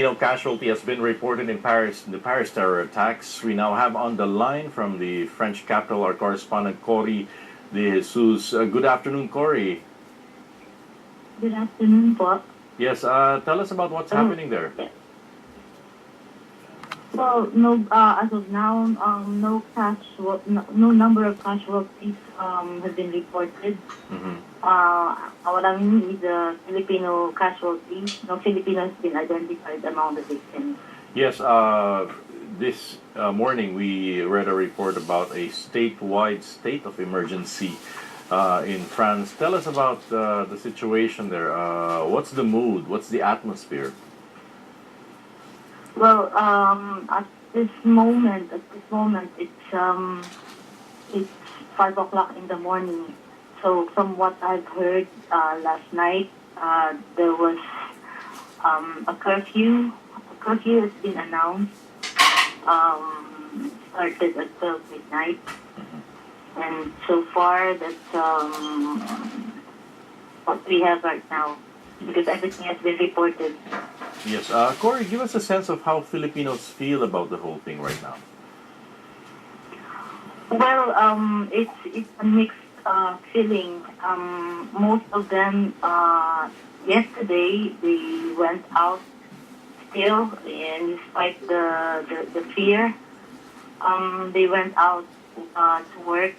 Filipino casualty has been reported in Paris, the Paris terror attacks. We now have on the line from the French capital our correspondent Cory de Jesus. Good afternoon, Cory. Good afternoon po. Yes, tell us about what's happening there. Well, no, as of now, no number of casualties have been reported. Wala is a Filipino casualty. No Filipino has been identified among the victims. Yes, this morning we read a report about a statewide state of emergency in France. Tell us about the situation there. What's the mood? What's the atmosphere? Well, at this moment, it's 5 o'clock in the morning. So from what I've heard last night, there was a curfew. A curfew has been announced. Started at 12 midnight, and so far that's what we have right now, because everything has been reported. Yes, Cory, give us a sense of how Filipinos feel about the whole thing right now. Well, it's a mixed feeling. Most of them yesterday they went out still, and despite the fear, they went out to work,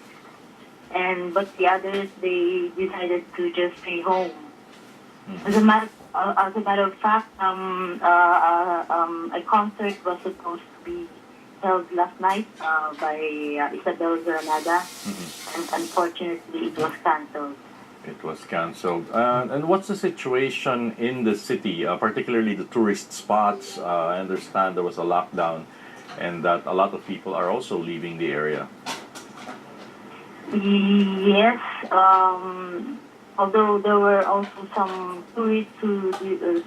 but the others they decided to just stay home. As a matter of fact, a concert was supposed to be held last night by Isabel Granada, and unfortunately it was cancelled. It was cancelled. And what's the situation in the city, particularly the tourist spots? I understand there was a lockdown and that a lot of people are also leaving the area. Yes, although there were also some tourists who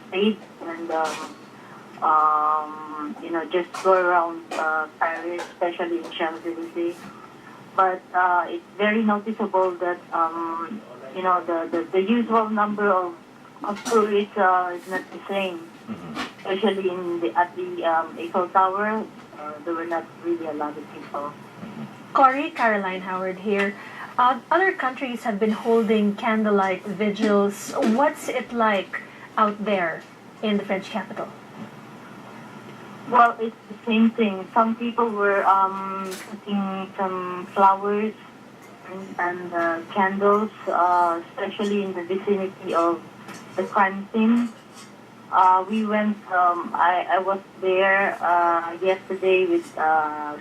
stayed and just go around Paris, especially in Champs-Élysées. But it's very noticeable that the usual number of tourists is not the same. Especially at the Eiffel Tower, there were not really a lot of people. Cory, Caroline Howard here. Other countries have been holding candlelight vigils. What's it like out there in the French capital? Well, it's the same thing. Some people were putting some flowers and candles, especially in the vicinity of the crime scene. We went. I was there yesterday with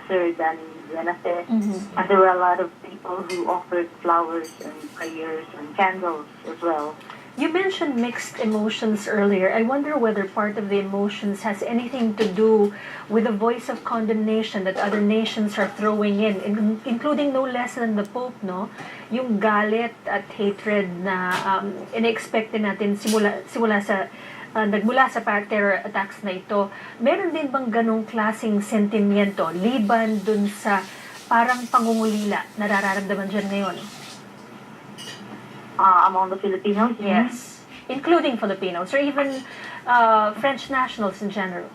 Sir Danny Lenafe, and there were a lot of people who offered flowers and prayers and candles as well. You mentioned mixed emotions earlier. I wonder whether part of the emotions has anything to do with the voice of condemnation that other nations are throwing in, including no less than the Pope, no? Yung galit at hatred na in-expect natin nagmula sa terror attacks na ito. Meron din bang ganong klaseng sentimiento liban dun sa parang pangungulila na nararamdaman dyan ngayon? Among the Filipinos? Yes. Including Filipinos or even French nationals in general.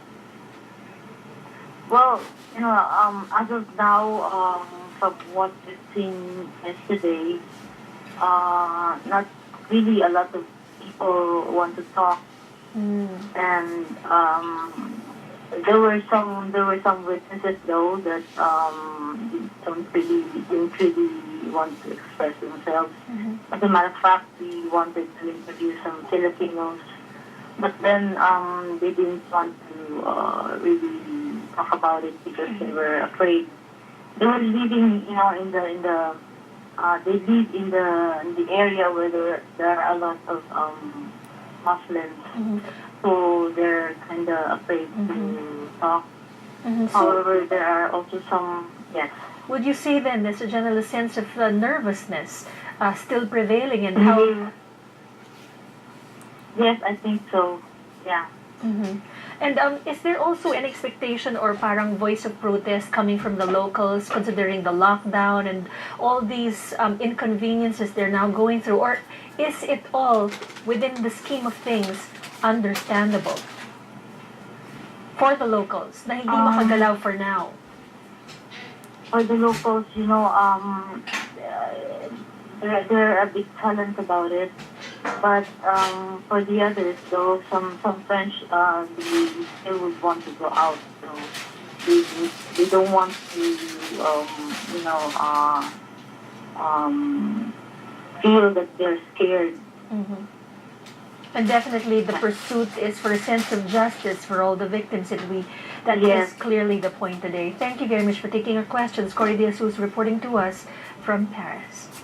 Well, as of now, from what we've seen yesterday, not really a lot of people want to talk. And there were some witnesses though that didn't really want to express themselves. As a matter of fact, we wanted to interview some Filipinos, but then they didn't want to really talk about it because they were afraid. They were living, they live in the area where there are a lot of Muslims, so they're kind of afraid to talk. However, there are also some, yes. Would you say then there's a general sense of nervousness still prevailing and how... Yes, I think so, yeah. And is there also an expectation or parang voice of protest coming from the locals considering the lockdown and all these inconveniences they're now going through? Or is it all within the scheme of things understandable? For the locals, na hindi makagalaw for now. For the locals, they're a bit silent about it. But for the others, though, some French, they still would want to go out. So they don't want to, feel that they're scared. Mm-hmm. And definitely the pursuit is for a sense of justice for all the victims, and that Yes. is clearly the point today. Thank you very much for taking our questions. Cory de Jesus reporting to us from Paris.